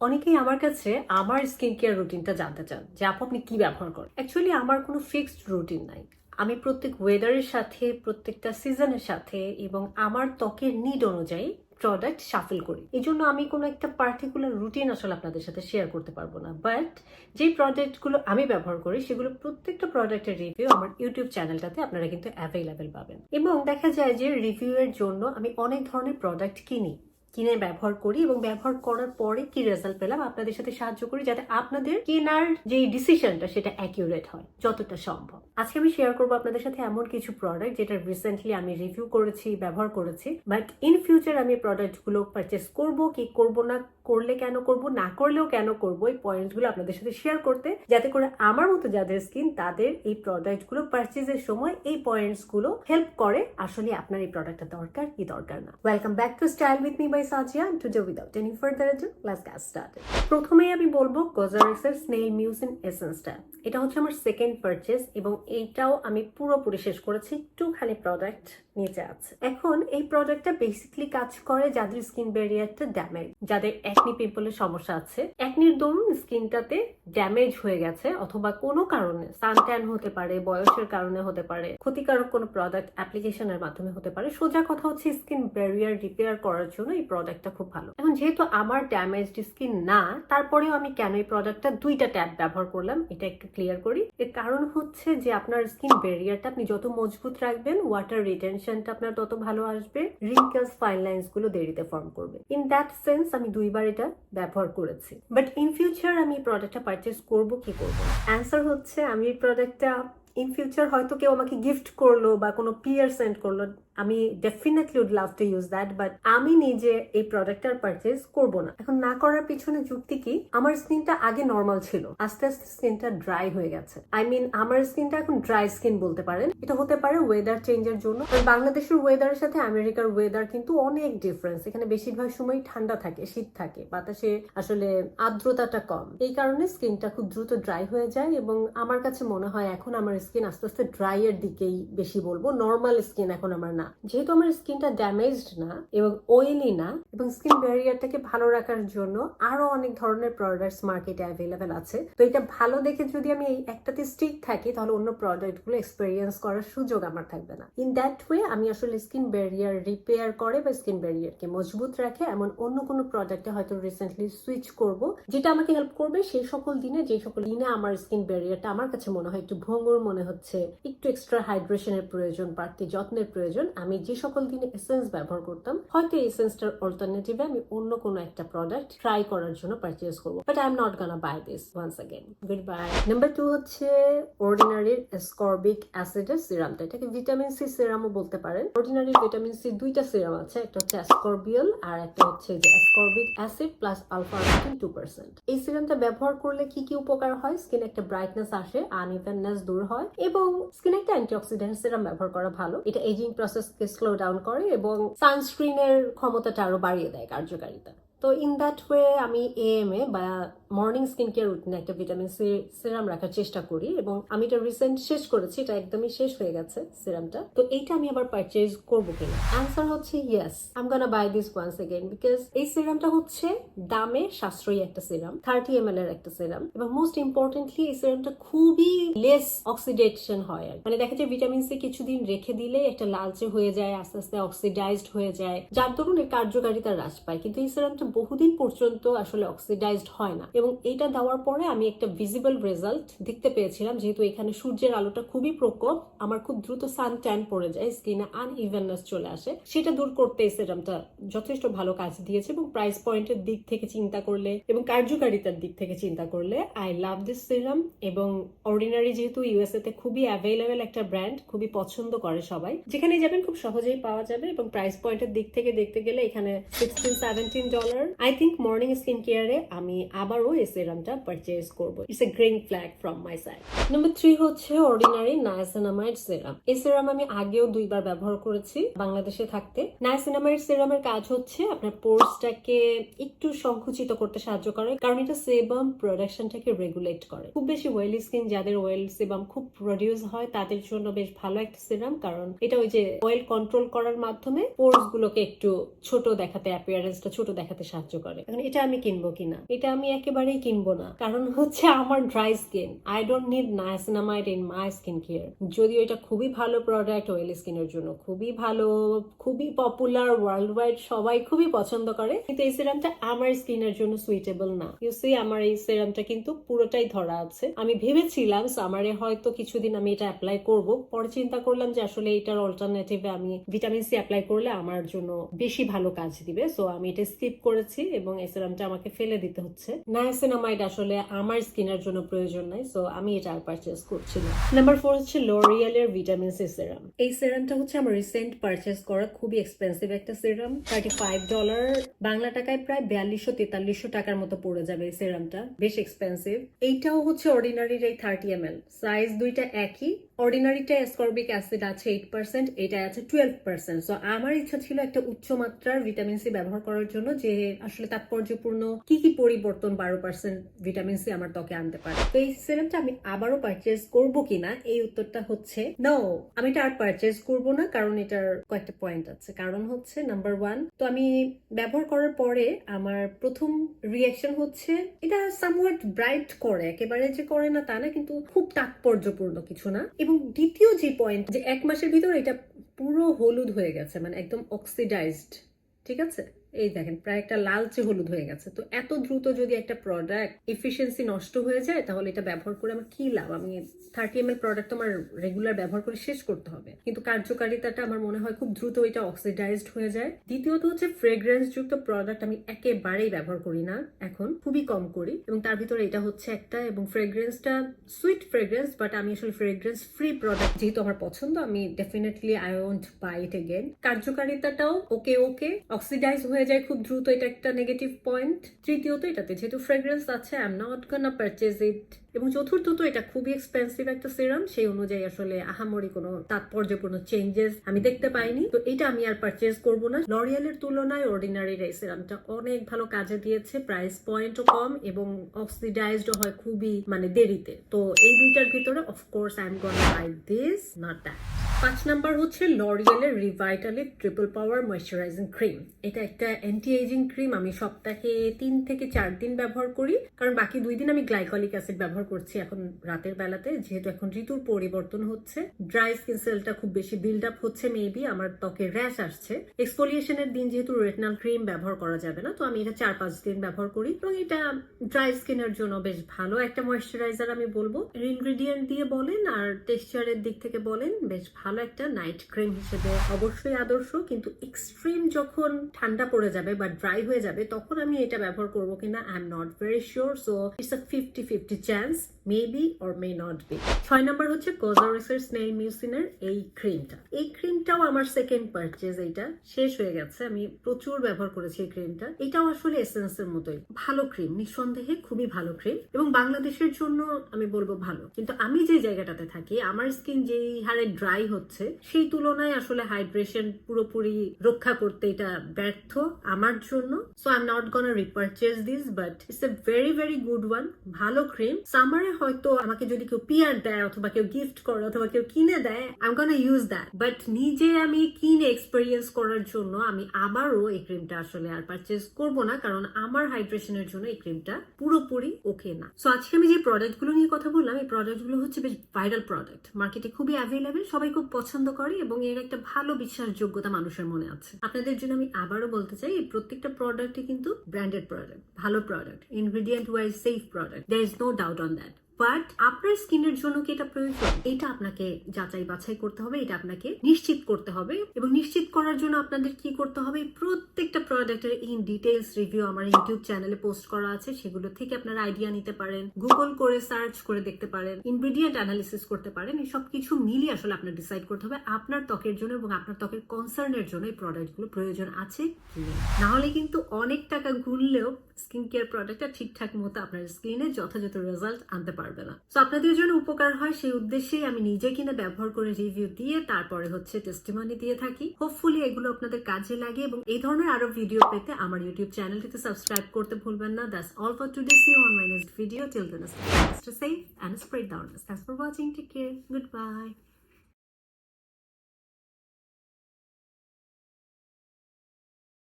অনেকেই আমার কাছে আমার স্কিন কেয়ার রুটিনটা জানতে চান যে আপনি কি ব্যবহার করেন। অ্যাকচুয়ালি আমার কোনো ফিক্সড রুটিন নাই। আমি প্রত্যেক ওয়েদারের সাথে, প্রত্যেকটা সিজনের সাথে এবং আমার ত্বকের নিড অনুযায়ী প্রোডাক্ট শাফল করি। এই জন্য আমি কোনো একটা পার্টিকুলার রুটিন আসলে আপনাদের সাথে শেয়ার করতে পারবো না। বাট যে প্রোডাক্টগুলো আমি ব্যবহার করি সেগুলো প্রত্যেকটা প্রোডাক্টের রিভিউ আমার ইউটিউব চ্যানেলটাতে আপনারা কিন্তু অ্যাভেলেবেল পাবেন। এবং দেখা যায় যে রিভিউ এর জন্য আমি অনেক ধরনের প্রোডাক্ট কিনে ব্যবহার করি এবং ব্যবহার করার পরে কি রেজাল্ট পেলাম আপনাদের সাথে সাহায্য করি, যাতে আপনাদের কেনার যে ডিসিশনটা সেটা অ্যাকিউরেট হয় যতটা সম্ভব। আজকে আমি শেয়ার করবো আপনাদের সাথে এমন কিছু প্রোডাক্ট যেটা রিসেন্টলি আমি রিভিউ করেছি, ব্যবহার করেছি, বাট ইন ফিউচার আমি প্রোডাক্টগুলো পারচেস করব কি করব না, করলে কেন করব, না করলেও কেন করব, এই পয়েন্টগুলো আপনাদের সাথে শেয়ার করতে, যাতে করে আমার মতো যাদের স্কিন তাদের এই প্রোডাক্টগুলো পারচেজের সময় এই পয়েন্টসগুলো হেল্প করে আসলে আপনার এই প্রোডাক্টটা দরকার কি দরকার না। Welcome back to style with me by Sajia, and today without any further ado let's get started. প্রথমেই আমি বলবো কজারিক্সের স্নেইল মিউসিন এসেন্সটা। এটা হচ্ছে আমার সেকেন্ড পারচেজ এবং এইটাও আমি পুরোপুরি শেষ করেছি। একটুখানি প্রোডাক্ট নিচে আছে। এখন এই প্রোডাক্টটা বেসিক্যালি কাজ করে যাদের স্কিন ব্যারিয়ারটা ড্যামেজ, যাদের অ্যাকনি পিম্পলের সমস্যা আছে, অ্যাকনির দরুন স্কিনটাতে ড্যামেজ হয়ে গেছে অথবা কোনো কারণে সানট্যান হতে পারে, বয়সের কারণে হতে পারে, ক্ষতিকারক কোনো প্রোডাক্ট অ্যাপ্লিকেশনের মাধ্যমে হতে পারে। সোজা কথা হচ্ছে স্কিন ব্যারিয়ার রিপেয়ার করার জন্য এই প্রোডাক্টটা খুব ভালো। এখন যেহেতু আমার ড্যামেজড স্কিন না, তারপরেও আমি কেন এই প্রোডাক্টটা দুইটা ট্যাব ব্যবহার করলাম এটা একটু ক্লিয়ার করি। এর কারণ হচ্ছে যে আপনার স্কিন ব্যারিয়ারটা আপনি যত মজবুত রাখবেন, ওয়াটার রিটেনশনটা আপনার তত ভালো আসবে, রিঙ্কেলস ফাইন লাইন্স গুলো দেরিতে ফর্ম করবে। ইন দ্যাট সেন্স আমি দুইবার এটা ব্যবহার করেছি। বাট ইন ফিউচার আমি এই প্রোডাক্টটা পারচেস করবো কি করবো? অ্যান্সার হচ্ছে আমি এই প্রোডাক্টটা ইন ফিউচার হয়তো কেউ আমাকে গিফট করলো বা কোনো পিয়ার সেন্ড করলো, আমি definitely would love to use that, but আমি নিজে এই প্রোডাক্টটার পারচেজ করব না। এখন না করার পিছনে যুক্তি কি? আমার স্কিনটা আগে নর্মাল ছিল, আস্তে আস্তে স্কিনটা ড্রাই হয়ে গেছে। আমার স্কিনটা এখন ড্রাই স্কিন বলতে পারেন। এটা হতে পারে ওয়েদার চেঞ্জের জন্য। বাংলাদেশের ওয়েদারের সাথে আমেরিকার ওয়েদার কিন্তু অনেক ডিফারেন্স। এখানে বেশিরভাগ সময় ঠান্ডা থাকে, শীত থাকে, বাতাসে আসলে আর্দ্রতাটা কম। এই কারণে স্কিনটা খুব দ্রুত ড্রাই হয়ে যায় এবং আমার কাছে মনে হয় এখন আমার স্কিন আস্তে আস্তে ড্রাই এর দিকেই বেশি বলবো, নর্মাল স্কিন এখন আমার না। যেহেতু আমার স্কিনটা ড্যামেজড না এবং অয়েলি না এবং স্কিন ব্যারিয়ারটাকে ভালো রাখার জন্য আরো অনেক ধরনের প্রোডাক্টস মার্কেটে অ্যাভেলেবেল আছে। তো এটা ভালো দেখে যদি আমি এই একটাতে স্টিক থাকি তাহলে অন্য প্রোডাক্টগুলো এক্সপেরিয়েন্স করার সুযোগ আমার থাকবে না। ইন দ্যাট ওয়ে আমি আসলে স্কিন ব্যারিয়ার রিপেয়ার করে বা স্কিন ব্যারিয়ারকে মজবুত রাখে এমন অন্য কোনো প্রোডাক্টে হয়তো রিসেন্টলি সুইচ করব, যেটা আমাকে হেল্প করবে সেই সকল দিনে, যে সকল দিনে আমার স্কিন ব্যারিয়ারটা আমার কাছে মনে হয় একটু ভঙ্গুর মনে হচ্ছে, একটু এক্সট্রা হাইড্রেশনের প্রয়োজন, বাড়তি যত্নের প্রয়োজন। আমি যে সকল দিনে এসেন্স ব্যবহার করতাম, হয়তো এসেন্সটার অল্টারনেটিভে আমি অন্য কোনো একটা প্রোডাক্ট ট্রাই করার জন্য পারচেজ করবো। But I am not gonna buy this once again. Good bye. Number 2 হচ্ছে অর্ডিনারির অ্যাসকর্বিক অ্যাসিডের সিরামটা। এটাকে ভিটামিন সি সিরামও বলতে পারেন। অর্ডিনারির ভিটামিন সি দুইটা সিরাম আছে, একটা হচ্ছে অ্যাসকর্বিয়াল আর একটা হচ্ছে যে অ্যাসকর্বিক অ্যাসিড প্লাস আলফা 2%। এই সিরামটা ব্যবহার করলে কি কি উপকার হয়? স্কিনে একটা ব্রাইটনেস আসে, আনইভেননেস দূর হয় এবং স্কিনে একটা অ্যান্টিঅক্সিডেন্ট সিরাম ব্যবহার করা ভালো। এটা এজিং প্রসেসকে স্লো ডাউন করে এবং সানস্ক্রিনের ক্ষমতাটা আরো বাড়িয়ে দেয়, কার্যকারিতা। তো ইন দ্যাট ওয়ে আমি এএমএ বা মর্নিং স্কিন কেয়ার রুটিনে একটা ভিটামিন সি সিরাম রাখার চেষ্টা করি এবং আমি এটা রিসেন্ট শেষ করেছি, এটা একদমই শেষ হয়ে গেছে সিরামটা। তো এইটা আমি আবার পারচেজ করবো কিনা? অ্যান্সার হচ্ছে yes, I am gonna buy this once again, because এই সিরামটা হচ্ছে দামে সাশ্রয়ী একটা সিরাম, 30 ml এর একটা সিরাম এবং মোস্ট ইম্পর্টেন্টলি এই সিরামটা খুবই লেস অক্সিডেশন হয়। মানে দেখা যায় ভিটামিন সি কিছুদিন রেখে দিলে একটা লালচে হয়ে যায়, আস্তে আস্তে অক্সিডাইজড হয়ে যায়, যার দরুন এর কার্যকারিতা হ্রাস পায়। কিন্তু এই সিরামটা বহুদিন পর্যন্ত আসলে অক্সিডাইজড হয় না এবং এটা দেওয়ার পরে আমি একটা ভিজিবল রেজাল্ট দেখতে পেয়েছিলাম। যেহেতু এখানে সূর্যের আলোটা খুবই প্রকট, আমার খুব দ্রুত সান ট্যান পড়ে যায়, স্কিনে আনইভেননেস চলে আসে, সেটা দূর করতে এই সিরামটা যথেষ্ট ভালো কাজ দিয়েছে এবং প্রাইস পয়েন্টের দিক থেকে চিন্তা করলে এবং কার্যকারিতার দিক থেকে চিন্তা করলে আই লাভ দিস সিরাম। এবং অর্ডিনারি যেহেতু ইউএসএ তে খুবই অ্যাভেলেবেল একটা ব্র্যান্ড, খুবই পছন্দ করে সবাই, যেখানে যাবেন খুব সহজেই পাওয়া যাবে এবং প্রাইস পয়েন্টের দিক থেকে দেখতে গেলে এখানে $16-17। আই থিঙ্ক মর্নিং স্কিন কেয়ারে আমি আবারও এই সিরামটা পারচেজ করব। It's a green flag from my side. Number 3 হচ্ছে অর্ডিনারি নায়াসিনামাইড সিরাম। এই সিরাম আমি আগেও দুইবার ব্যবহার করেছি বাংলাদেশে থাকতে। নায়াসিনামাইড সিরামের কাজ হচ্ছে আপনার পোরসটাকে একটু সংকুচিত করতে সাহায্য করে, কারণ এটা সেবাম প্রোডাকশনটাকে রেগুলেট করে। খুব বেশি অয়েলি স্কিন যাদের অয়েল সেবাম খুব প্রডিউস হয় তাদের জন্য বেশ ভালো একটা সিরাম, কারণ এটা ওই যে অয়েল কন্ট্রোল করার মাধ্যমে পোরস গুলোকে একটু ছোট দেখাতে, অ্যাপিয়ারেন্সটা ছোট দেখাতে সাহায্য করে। এখন এটা আমি কিনবো কিনা, এটা আমি একেবারেই কিনবো না, কারণ হচ্ছে আমার dry skin. I don't need niacinamide in my skin care. যদিও এটা খুবই ভালো প্রোডাক্ট, অয়েলি স্কিনের জন্য খুবই ভালো, খুবই পপুলার, ওয়ার্ল্ড ওয়াইড সবাই খুবই পছন্দ করে, কিন্তু এই সিরামটা আমার স্কিনের জন্য সুইটেবল না। ইউ সি, আমার এই সিরামটা কিন্তু পুরোটাই ধরা আছে। আমি ভেবেছিলাম সামারে হয়তো কিছুদিন আমি এটা অ্যাপ্লাই করব, পরে চিন্তা করলাম যে আসলে এটার অল্টারনেটিভে আমি ভিটামিন সি অ্যাপ্লাই করলে আমার জন্য বেশি ভালো কাজ দিবে, সো আমি এটা স্কিপ করেছি এবং এই সিরামটা আমাকে ফেলে দিতে হচ্ছে। নায়াসিনামাইড আসলে আমার স্কিনের জন্য প্রয়োজন নাই, সো আমি এটা আর পারচেজ করছি না। নাম্বার 4 হচ্ছে লরিয়ালের ভিটামিন সি সিরাম। এই সিরামটা হচ্ছে আমার রিসেন্ট পারচেজ করা খুবই এক্সপেন্সিভ একটা সিরাম, $35, বাংলা টাকায় প্রায় 4200-4300 টাকার মতো পড়ে যাবে এই সিরামটা, বেশ এক্সপেন্সিভ। এইটাও হচ্ছে অর্ডিনারির এই 30 ml, সাইজ দুইটা একই। অর্ডিনারিটা অ্যাসকর্বিক অ্যাসিড আছে 8%, এটা আছে 12%। সো আমার ইচ্ছা ছিল একটা উচ্চ মাত্রার ভিটামিন সি ব্যবহার করার জন্য, যে আসলে তাৎপর্যপূর্ণ কি কি পরিবর্তন 12% ভিটামিন সি আমার ত্বকে আনতে পারে। তো এই সিরামটা আমি আবারও পারচেজ করব কিনা, এই উত্তরটা হচ্ছে নো, আমি এটা আর পারচেজ করব না, কারণ এটার কয়েকটা পয়েন্ট আছে। কারণ হচ্ছে নাম্বার 1, তো আমি ব্যবহার করার পরে আমার প্রথম রিঅ্যাকশন হচ্ছে এটা সামওয়াট ব্রাইট করে, একেবারে যে করে না তা না, কিন্তু খুব তাৎপর্যপূর্ণ কিছু না। এবং দ্বিতীয় যে পয়েন্ট, যে 1 মাসের ভিতরে এটা পুরো হলুদ হয়ে গেছে, মানে একদম অক্সিডাইজড, ঠিক আছে, এই দেখেন প্রায় একটা লালচে হলুদ হয়ে গেছে। তো এত দ্রুত যদি একটা প্রোডাক্ট এফিসিয়েন্সি নষ্ট হয়ে যায়, তাহলে এটা ব্যবহার করে আমার কি লাভ? আমি 30 ml প্রোডাক্ট তো আমার রেগুলার ব্যবহার করে শেষ করতে হবে, কিন্তু কার্যকারিতাটা আমার মনে হয় খুব দ্রুত এটা অক্সিডাইজড হয়ে যায়। দ্বিতীয়ত হচ্ছে ফ্রেগ্রেন্স যুক্ত প্রোডাক্ট আমি একেবারেই ব্যবহার করি না, এখন খুবই কম করি, এবং তার ভিতরে এটা হচ্ছে একটা, এবং ফ্রেগ্রেন্সটা সুইট ফ্রেগ্রেন্স, বাট আমি আসলে ফ্রেগ্রেন্স ফ্রি প্রোডাক্ট যেহেতু আমার পছন্দ, আমি definitely I want buy it again. কার্যকারিতাটাও ওকে, অক্সিডাইজ হয়ে যায় খুব দ্রুত, এটা একটা নেগেটিভ পয়েন্ট। তৃতীয়ত, এটাতে যেহেতু ফ্রেগ্রেন্স আছে, I am not gonna purchase it. এবং চতুর্থত, এটা খুবই এক্সপেন্সিভ একটা সিরাম, সেই অনুযায়ী আসলে আহামরি কোনো তাৎপর্যপূর্ণ চেঞ্জেস আমি দেখতে পাইনি, তো এটা আমি আর পারচেজ করব না। লরিয়ালের তুলনায় অর্ডিনারির এই সিরামটা অনেক ভালো কাজে দিয়েছে, প্রাইস পয়েন্টও কম এবং অক্সিডাইজড হয় খুবই দেরিতে। তো এই দুইটার ভিতরে of course I am gonna buy this, not that. 5 number হচ্ছে লরিয়ালের Revitalift triple power moisturising cream. এটা একটা অ্যান্টি এজিং ক্রিম, আমি সপ্তাহে 3 থেকে 4 দিন ব্যবহার করি, কারণ বাকি 2 দিন আমি গ্লাইকলিক অ্যাসিড ব্যবহার করছি এখন রাতের বেলাতে, যেহেতু এখন ঋতুর পরিবর্তন হচ্ছে, ড্রাই স্কিন সেলটা খুব বেশি বিল্ড আপ হচ্ছে, মেবি আমার ত্বকে র্যাশ আসছে। এক্সফোলিয়েশনের দিন যেহেতু রেটিনাল ক্রিম ব্যবহার করা যাবে না, তো আমি এটা 4-5 দিন ব্যবহার করি, এবং এটা ড্রাই স্কিনের জন্য বেশ ভালো একটা ময়শ্চারাইজার আমি বলবো। ইনগ্রেডিয়েন্ট দিয়ে বলেন আর টেক্সচারের দিক থেকে বলেন, বেশ ভালো একটা নাইট ক্রিম হিসেবে অবশ্যই আদর্শ, কিন্তু এক্সট্রিম যখন ঠান্ডা পড়ে যাবে বা ড্রাই হয়ে যাবে, তখন আমি এটা ব্যবহার করবো কিনা I am not very sure, so it's a 50-50 chance, maybe or may not be. 6 number হচ্ছে কোজারিক্সের স্নেল মিউসিনের এই ক্রিমটা। এই ক্রিমটাও আমার সেকেন্ড পারচেজ, এইটা শেষ হয়ে গেছে, আমি প্রচুর ব্যবহার করেছি এই ক্রিমটা। এটাও আসলে এসেন্সের মতোই ভালো ক্রিম, নিঃসন্দেহে খুবই ভালো ক্রিম, এবং বাংলাদেশের জন্য আমি বলবো ভালো, কিন্তু আমি যে জায়গাটাতে থাকি আমার স্কিন যেই হারে ড্রাই হচ্ছে, সেই তুলনায় আসলে হাইড্রেশন পুরোপুরি রক্ষা করতে এটা ব্যর্থ আমার জন্য। So I am not gonna repurchase this, but it's a very very good one, ভালো ক্রিম। সামারে হয়তো আমাকে যদি কেউ পিয়ার দেয়, অথবা কেউ গিফট করে, অথবা কেউ কিনে দেয়, I am gonna use that, but নিজে আমি কিনে এক্সপেরিয়েন্স করার জন্য আমি আবারও এই ক্রিমটা আসলে আর পারচেজ করব না, কারণ আমার হাইড্রেশনের জন্য এই ক্রিমটা পুরোপুরি ওকে না। সো আজকে আমি যে প্রোডাক্টগুলো নিয়ে কথা বললাম, এই প্রোডাক্টগুলো হচ্ছে বেশ ভাইরাল প্রোডাক্ট, মার্কেটে খুবই অ্যাভেলেবেল, সবাই খুব পছন্দ করে, এবং এর একটা ভালো বিশ্বাসযোগ্যতা মানুষের মনে আছে। আপনাদের জন্য আমি আবারও বলতে চাই, এই প্রত্যেকটা প্রোডাক্টই কিন্তু ব্র্যান্ডেড প্রোডাক্ট, ভালো product, ingredient wise safe product, there is no doubt on that. But আপনার স্কিনের জন্য কি এটা প্রয়োজন, এটা আপনাকে যাচাই বাছাই করতে হবে, এটা আপনাকে নিশ্চিত করতে হবে, এবং নিশ্চিত করার জন্য আপনাদের কি করতে হবে, প্রত্যেকটা প্রোডাক্টের ইন ডিটেইলস রিভিউ আমার ইউটিউব চ্যানেলে পোস্ট করা আছে, সেগুলো থেকে আপনারা আইডিয়া নিতে পারেন, গুগল করে সার্চ করে দেখতে পারেন, ইনগ্রেডিয়েন্ট অ্যানালিসিস করতে পারেন, এই সব কিছু মিলিয়ে আসলে আপনার ডিসাইড করতে হবে আপনার ত্বকের জন্য এবং আপনার ত্বকের কনসার্নের জন্য এই প্রোডাক্টগুলো প্রয়োজন আছে কি না হলে কিন্তু অনেক টাকা গুনলেও স্কিন কেয়ার প্রোডাক্টটা ঠিকঠাক মতো আপনার স্কিনে যথাযথ রেজাল্ট আনতে পারবে না। তো আপনাদের জন্য উপকার হয় সেই উদ্দেশ্যেই আমি নিজে কিনে ব্যবহার করে রিভিউ দিয়ে তারপরে হচ্ছে টেস্টিমনি দিয়ে থাকি। হোপফুলি এগুলো আপনাদের কাজে লাগে, এবং এই ধরনের আরো ভিডিও পেতে আমার ইউটিউব চ্যানেলটিতে সাবস্ক্রাইব করতে ভুলবেন না। That's all for today. See you on my next video. Till then, stay safe and spread the awareness. Thanks for watching. Take care. Goodbye.